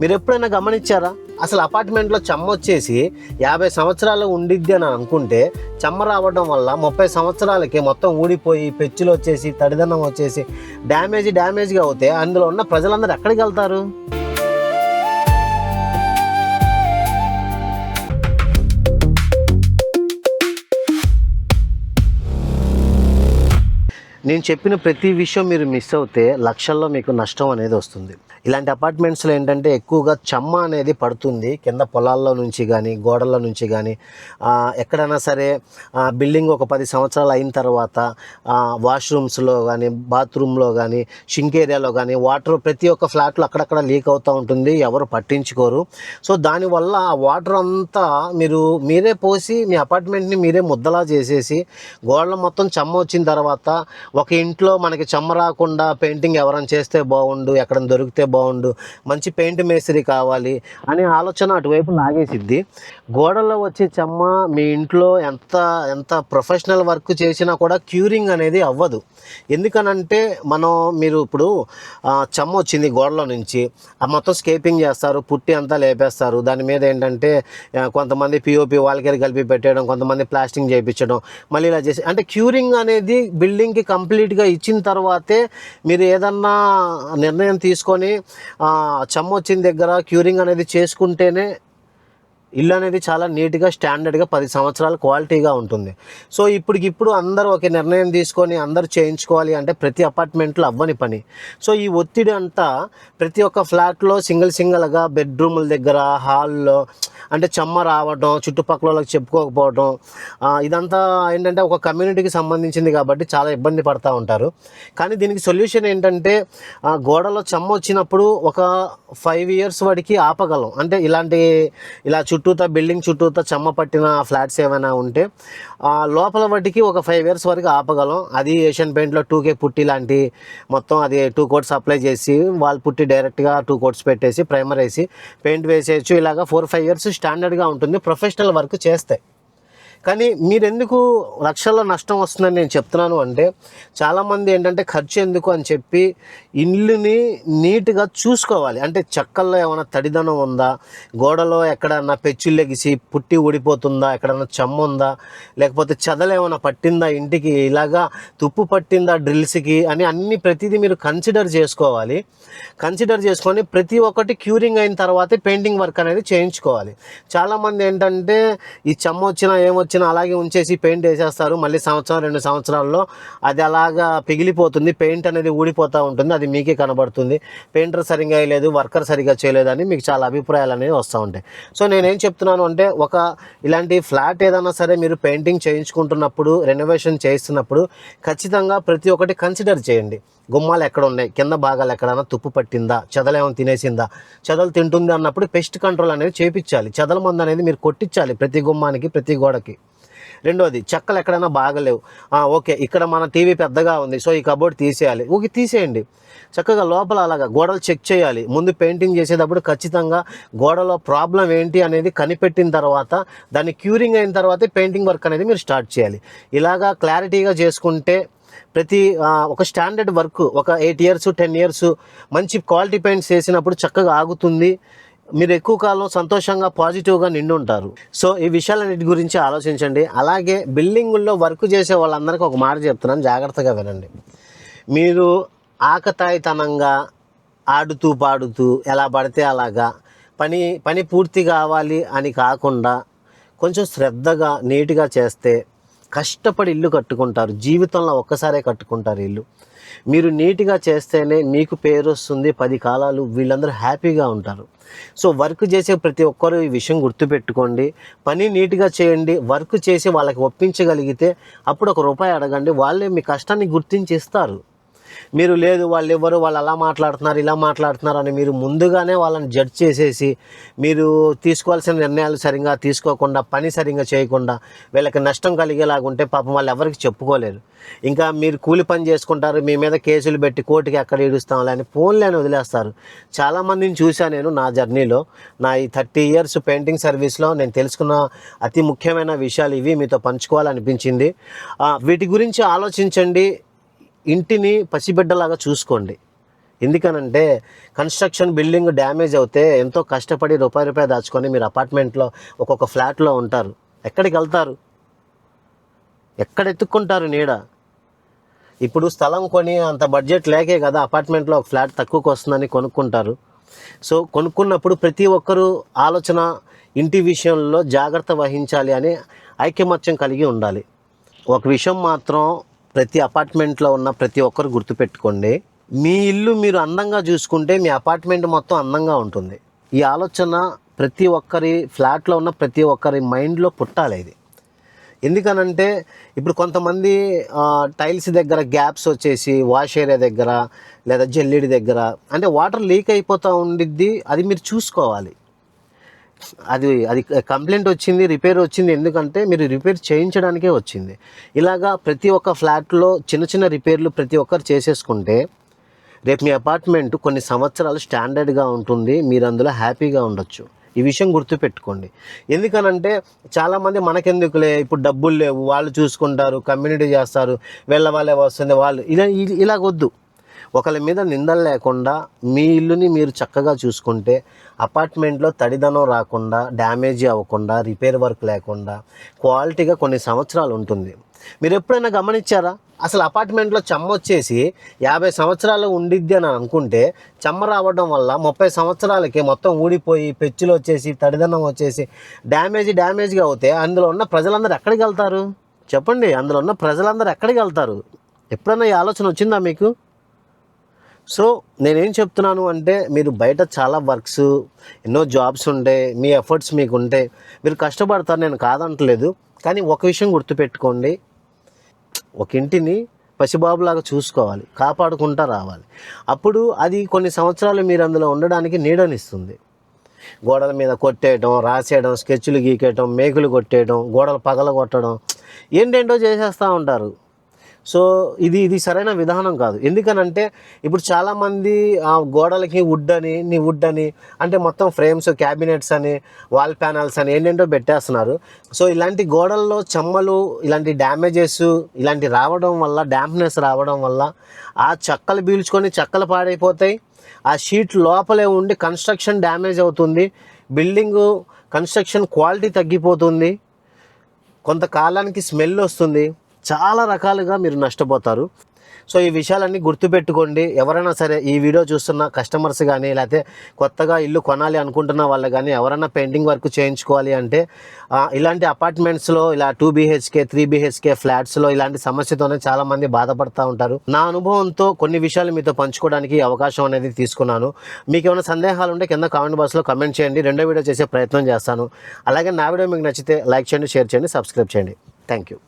మీరు ఎప్పుడైనా గమనించారా? అసలు అపార్ట్మెంట్లో చెమ్మ వచ్చేసి 50 సంవత్సరాలు ఉండిద్ది అని అనుకుంటే చెమ్మ రావడం వల్ల 30 సంవత్సరాలకి మొత్తం ఊడిపోయి పెచ్చులు వచ్చేసి తడిదనం వచ్చేసి డ్యామేజ్గా అవుతే అందులో ఉన్న ప్రజలందరూ ఎక్కడికి వెళ్తారు? నేను చెప్పిన ప్రతి విషయం మీరు మిస్ అవుతే లక్షల్లో మీకు నష్టం అనేది వస్తుంది. ఇలాంటి అపార్ట్మెంట్స్లో ఏంటంటే ఎక్కువగా చెమ్మ అనేది పడుతుంది కింద పొలాల్లో నుంచి కానీ గోడల నుంచి కానీ. ఎక్కడైనా సరే బిల్డింగ్ ఒక 10 సంవత్సరాలు అయిన తర్వాత వాష్రూమ్స్లో కానీ బాత్రూంలో కానీ షింక్ ఏరియాలో కానీ వాటర్ ప్రతి ఒక్క ఫ్లాట్లో అక్కడక్కడ లీక్ అవుతూ ఉంటుంది, ఎవరు పట్టించుకోరు. సో దానివల్ల ఆ వాటర్ అంతా మీరే పోసి మీ అపార్ట్మెంట్ని మీరే ముద్దలా చేసేసి గోడలు మొత్తం చెమ్మ వచ్చిన తర్వాత ఒక ఇంట్లో మనకి చెమ్మ రాకుండా పెయింటింగ్ ఎవరైనా చేస్తే బాగుండు, ఎక్కడైనా దొరికితే బాగుండు, మంచి పెయింట్ మేస్త్రి కావాలి అనే ఆలోచన అటువైపు లాగేసిద్ది. గోడల్లో వచ్చే చెమ్మ మీ ఇంట్లో ఎంత ప్రొఫెషనల్ వర్క్ చేసినా కూడా క్యూరింగ్ అనేది అవ్వదు. ఎందుకనంటే మీరు ఇప్పుడు చెమ్మ వచ్చింది గోడలో నుంచి మొత్తం స్కేపింగ్ చేస్తారు, పుట్టి అంతా లేపేస్తారు. దాని మీద ఏంటంటే కొంతమంది పిఓపి వాల్కేర్ కలిపి పెట్టడం, కొంతమంది ప్లాస్టింగ్ చేయించడం, మళ్ళీ ఇలా చేసి అంటే క్యూరింగ్ అనేది బిల్డింగ్కి కంప్లీట్గా ఇచ్చిన తర్వాతే మీరు ఏదన్నా నిర్ణయం తీసుకొని చెమ్మ వచ్చిన దగ్గర క్యూరింగ్ అనేది చేసుకుంటేనే ఇల్లు అనేది చాలా నీట్గా స్టాండర్డ్గా 10 సంవత్సరాలు క్వాలిటీగా ఉంటుంది. సో ఇప్పటికిప్పుడు అందరూ ఒక నిర్ణయం తీసుకొని అందరూ చేయించుకోవాలి అంటే ప్రతి అపార్ట్మెంట్లో అవ్వని పని. సో ఈ ఒత్తిడి అంతా ప్రతి ఒక్క ఫ్లాట్లో సింగిల్గా బెడ్రూముల దగ్గర హాల్లో అంటే చెమ్మ రావడం, చుట్టుపక్కల వాళ్ళకి చెప్పుకోకపోవడం, ఇదంతా ఏంటంటే ఒక కమ్యూనిటీకి సంబంధించింది కాబట్టి చాలా ఇబ్బంది పడుతూ ఉంటారు. కానీ దీనికి సొల్యూషన్ ఏంటంటే గోడలో చెమ్మ వచ్చినప్పుడు ఒక 5 years వాడికి ఆపగలం. అంటే ఇలా బిల్డింగ్ చుట్టూతా చెమ్మ పట్టిన ఫ్లాట్స్ ఏమైనా ఉంటే లోపల వాటికి ఒక 5 years వరకు ఆపగలం. అది ఏషియన్ పెయింట్లో 2K పుట్టి లాంటి మొత్తం అది 2 coats అప్లై చేసి వాల్ పుట్టి డైరెక్ట్గా 2 coats పెట్టేసి ప్రైమర్ వేసి పెయింట్ వేసేయచ్చు. ఇలాగా 4-5 years స్టాండర్డ్గా ఉంటుంది ప్రొఫెషనల్ వర్క్ చేస్తే. కానీ మీరెందుకు లక్షల్లో నష్టం వస్తుందని నేను చెప్తున్నాను అంటే చాలామంది ఏంటంటే ఖర్చు ఎందుకు అని చెప్పి ఇల్లుని నీట్గా చూసుకోవాలి. అంటే చెక్కల్లో ఏమైనా తడిదనం ఉందా, గోడలో ఎక్కడన్నా పెచ్చులు లెగిసి పుట్టి ఊడిపోతుందా, ఎక్కడన్నా చెమ్మ ఉందా, లేకపోతే చెదలు ఏమైనా పట్టిందా ఇంటికి, ఇలాగా తుప్పు పట్టిందా డ్రిల్స్కి అని ప్రతిదీ మీరు కన్సిడర్ చేసుకోవాలి. కన్సిడర్ చేసుకొని ప్రతి ఒక్కటి క్యూరింగ్ అయిన తర్వాతే పెయింటింగ్ వర్క్ అనేది చేయించుకోవాలి. చాలామంది ఏంటంటే ఈ చెమ్మ వచ్చినా ఏమొచ్చినా అలాగే ఉంచేసి పెయింట్ వేసేస్తారు. మళ్ళీ 1-2 సంవత్సరాల్లో అది అలాగా పిగిలిపోతుంది, పెయింట్ అనేది ఊడిపోతూ ఉంటుంది, అది మీకే కనబడుతుంది. పెయింటర్ సరిగ్గా వేయలేదు, వర్కర్ సరిగ్గా చేయలేదని మీకు చాలా అభిప్రాయాలు అనేవి వస్తూ ఉంటాయి. సో నేనేం చెప్తున్నాను అంటే ఇలాంటి ఫ్లాట్ ఏదైనా సరే మీరు పెయింటింగ్ చేయించుకుంటున్నప్పుడు, రెనోవేషన్ చేస్తున్నప్పుడు ఖచ్చితంగా ప్రతి ఒక్కటి కన్సిడర్ చేయండి. గుమ్మాలు ఎక్కడ ఉన్నాయి, కింద భాగాలు ఎక్కడైనా తుప్పు పట్టిందా, చెదలేమో తినేసిందా, చెదలు తింటుంది అన్నప్పుడు పెస్ట్ కంట్రోల్ అనేది చేయించాలి. చెదల మందు అనేది మీరు కొట్టించాలి ప్రతి గుమ్మానికి, ప్రతి గోడకి. రెండోది, చెక్కలు ఎక్కడైనా బాగలేవు, ఓకే ఇక్కడ మన టీవీ పెద్దగా ఉంది, సో ఈ కబోర్డ్ తీసేయాలి, తీసేయండి. చక్కగా లోపల అలాగా గోడలు చెక్ చేయాలి. ముందు పెయింటింగ్ చేసేటప్పుడు ఖచ్చితంగా గోడలో ప్రాబ్లం ఏంటి అనేది కనిపెట్టిన తర్వాత దాన్ని క్యూరింగ్ అయిన తర్వాతే పెయింటింగ్ వర్క్ అనేది మీరు స్టార్ట్ చేయాలి. ఇలాగా క్లారిటీగా చేసుకుంటే ఒక స్టాండర్డ్ వర్క్ ఒక 8 years 10 years మంచి క్వాలిటీ పెయింట్స్ వేసినప్పుడు చక్కగా ఆగుతుంది. మీరు ఎక్కువ కాలం సంతోషంగా పాజిటివ్గా నిండి ఉంటారు. సో ఈ విషయాలన్నిటి గురించి ఆలోచించండి. అలాగే బిల్డింగుల్లో వర్క్ చేసే వాళ్ళందరికీ ఒక మాట చెప్తున్నాను, జాగ్రత్తగా వినండి. మీరు ఆకతాయితనంగా ఆడుతూ పాడుతూ ఎలా పడితే అలాగా పని పూర్తి కావాలి అని కాకుండా కొంచెం శ్రద్ధగా నీట్గా చేస్తే కష్టపడి ఇల్లు కట్టుకుంటారు. జీవితంలో ఒక్కసారే కట్టుకుంటారు ఇల్లు. మీరు నీట్గా చేస్తేనే మీకు పేరు వస్తుంది, 10 కాలాలు వీళ్ళందరూ హ్యాపీగా ఉంటారు. సో వర్క్ చేసే ప్రతి ఒక్కరు ఈ విషయం గుర్తుపెట్టుకోండి. పని నీట్గా చేయండి. వర్క్ చేసి వాళ్ళకి ఒప్పించగలిగితే అప్పుడు ₹1 అడగండి, వాళ్ళే మీ కష్టాన్ని గుర్తించి ఇస్తారు. మీరు లేదు వాళ్ళు అలా మాట్లాడుతున్నారు ఇలా మాట్లాడుతున్నారు అని మీరు ముందుగానే వాళ్ళని జడ్జ్ చేసేసి మీరు తీసుకోవాల్సిన నిర్ణయాలు సరిగ్గా తీసుకోకుండా పని సరిగ్గా చేయకుండా వీళ్ళకి నష్టం కలిగేలాగుంటే పాపం వాళ్ళు ఎవరికి చెప్పుకోలేరు. ఇంకా మీరు కూలి పని చేసుకుంటారు, మీ మీద కేసులు పెట్టి కోర్టుకి ఎక్కడ ఈడుస్తాంలే అని ఫోన్లేని వదిలేస్తారు. చాలామందిని చూశాను నేను నా జర్నీలో. నా ఈ 30 years పెయింటింగ్ సర్వీస్లో నేను తెలుసుకున్న అతి ముఖ్యమైన విషయాలు ఇవి మీతో పంచుకోవాలనిపించింది. వీటి గురించి ఆలోచించండి. ఇంటిని పసిబిడ్డలాగా చూసుకోండి. ఎందుకనంటే కన్స్ట్రక్షన్ బిల్డింగ్ డ్యామేజ్ అవుతే ఎంతో కష్టపడి రూపాయి దాచుకొని మీరు అపార్ట్మెంట్లో ఒక్కొక్క ఫ్లాట్లో ఉంటారు. ఎక్కడికి వెళ్తారు? ఎక్కడ ఎత్తుక్కుంటారు నీడ? ఇప్పుడు స్థలం కొని అంత బడ్జెట్ లేకే కదా అపార్ట్మెంట్లో ఒక ఫ్లాట్ తక్కువకు వస్తుందని కొనుక్కుంటారు. సో కొనుక్కున్నప్పుడు ప్రతి ఒక్కరూ ఆలోచన ఇంటి విషయంలో జాగ్రత్త వహించాలి అని ఐకమత్యం కలిగి ఉండాలి. ఒక విషయం మాత్రం ప్రతి అపార్ట్మెంట్లో ఉన్న ప్రతి ఒక్కరు గుర్తుపెట్టుకోండి, మీ ఇల్లు మీరు అందంగా చూసుకుంటే మీ అపార్ట్మెంట్ మొత్తం అందంగా ఉంటుంది. ఈ ఆలోచన ప్రతి ఒక్కరి ఫ్లాట్లో ఉన్న ప్రతి ఒక్కరి మైండ్లో పుట్టాలి. ఇది ఎందుకనంటే ఇప్పుడు కొంతమంది టైల్స్ దగ్గర గ్యాప్స్ వచ్చేసి వాష్ ఏరియా దగ్గర లేదా జల్లెడి దగ్గర అంటే వాటర్ లీక్ అయిపోతూ ఉండిద్ది. అది మీరు చూసుకోవాలి. అది అది కంప్లైంట్ వచ్చింది, రిపేర్ వచ్చింది, ఎందుకంటే మీరు రిపేర్ చేయించడానికే వచ్చింది. ఇలాగా ప్రతి ఒక్క ఫ్లాట్లో చిన్న చిన్న రిపేర్లు ప్రతి ఒక్కరు చేసేసుకుంటే రేపు మీ అపార్ట్మెంట్ కొన్ని సంవత్సరాలు స్టాండర్డ్గా ఉంటుంది. మీరు అందులో హ్యాపీగా ఉండొచ్చు. ఈ విషయం గుర్తుపెట్టుకోండి. ఎందుకనంటే చాలామంది మనకెందుకులే, ఇప్పుడు డబ్బులు లేవు, వాళ్ళు చూసుకుంటారు, కమ్యూనిటీ చేస్తారు, వీళ్ళ వాళ్ళే వస్తుంది, వాళ్ళు ఇలాగొద్దు. ఒకరి మీద నిందలు లేకుండా మీ ఇల్లుని మీరు చక్కగా చూసుకుంటే అపార్ట్మెంట్లో తడిదనం రాకుండా, డ్యామేజ్ అవ్వకుండా, రిపేర్ వర్క్ లేకుండా క్వాలిటీగా కొన్ని సంవత్సరాలు ఉంటుంది. మీరు ఎప్పుడైనా గమనించారా? అసలు అపార్ట్మెంట్లో చెమ్మ వచ్చేసి 50 సంవత్సరాలు ఉండిద్ది అని అనుకుంటే చెమ్మ రావడం వల్ల 30 సంవత్సరాలకి మొత్తం ఊడిపోయి పెచ్చులు వచ్చేసి తడిదనం వచ్చేసి డ్యామేజ్గా అవుతే అందులో ఉన్న ప్రజలందరూ ఎక్కడికి వెళ్తారు చెప్పండి? అందులో ఉన్న ప్రజలందరూ ఎక్కడికి వెళ్తారు? ఎప్పుడైనా ఈ ఆలోచన వచ్చిందా మీకు? సో నేనేం చెప్తున్నాను అంటే, మీరు బయట చాలా వర్క్స్, ఎన్నో జాబ్స్ ఉంటాయి, మీ ఎఫర్ట్స్ మీకు ఉంటాయి, మీరు కష్టపడతారు, నేను కాదంటలేదు. కానీ ఒక విషయం గుర్తుపెట్టుకోండి, ఒక ఇంటిని పసిబాబులాగా చూసుకోవాలి, కాపాడుకుంటూ రావాలి. అప్పుడు అది కొన్ని సంవత్సరాలు మీరు అందులో ఉండడానికి నీడనిస్తుంది. గోడల మీద కొట్టేయడం, రాసేయడం, స్కెచ్లు గీకేయడం, మేకులు కొట్టేయడం, గోడలు పగలగొట్టడం, ఏంటేంటో చేసేస్తూ ఉంటారు. సో ఇది సరైన విధానం కాదు. ఎందుకనంటే ఇప్పుడు చాలామంది గోడలకి వుడ్ అని అంటే మొత్తం ఫ్రేమ్స్, క్యాబినెట్స్ అని, వాల్ ప్యానల్స్ అని ఏంటంటో పెట్టేస్తున్నారు. సో ఇలాంటి గోడల్లో చెమ్మలు, ఇలాంటి డ్యామేజెస్ ఇలాంటి రావడం వల్ల, డ్యాంప్నెస్ రావడం వల్ల ఆ చెక్కలు పీల్చుకొని చెక్కలు పాడైపోతాయి. ఆ షీట్ లోపలే ఉండి కన్స్ట్రక్షన్ డ్యామేజ్ అవుతుంది. బిల్డింగు కన్స్ట్రక్షన్ క్వాలిటీ తగ్గిపోతుంది. కొంతకాలానికి స్మెల్ వస్తుంది. చాలా రకాలుగా మీరు నష్టపోతారు. సో ఈ విషయాలన్నీ గుర్తుపెట్టుకోండి. ఎవరైనా సరే ఈ వీడియో చూస్తున్న కస్టమర్స్ కానీ, లేకపోతే కొత్తగా ఇల్లు కొనాలి అనుకుంటున్న వాళ్ళు కానీ, ఎవరైనా పెయింటింగ్ వర్క్ చేయించుకోవాలి అంటే ఇలాంటి అపార్ట్మెంట్స్లో ఇలా 2 BHK 3 BHK ఫ్లాట్స్లో ఇలాంటి సమస్యతోనే చాలామంది బాధపడుతూ ఉంటారు. నా అనుభవంతో కొన్ని విషయాలు మీతో పంచుకోవడానికి అవకాశం అనేది తీసుకున్నాను. మీకు ఏమైనా సందేహాలు ఉంటే కింద కామెంట్ బాక్స్లో కమెంట్ చేయండి. రెండో వీడియో చేసే ప్రయత్నం చేస్తాను. అలాగే నా వీడియో మీకు నచ్చితే లైక్ చేయండి, షేర్ చేయండి, సబ్స్క్రైబ్ చేయండి. Thank you.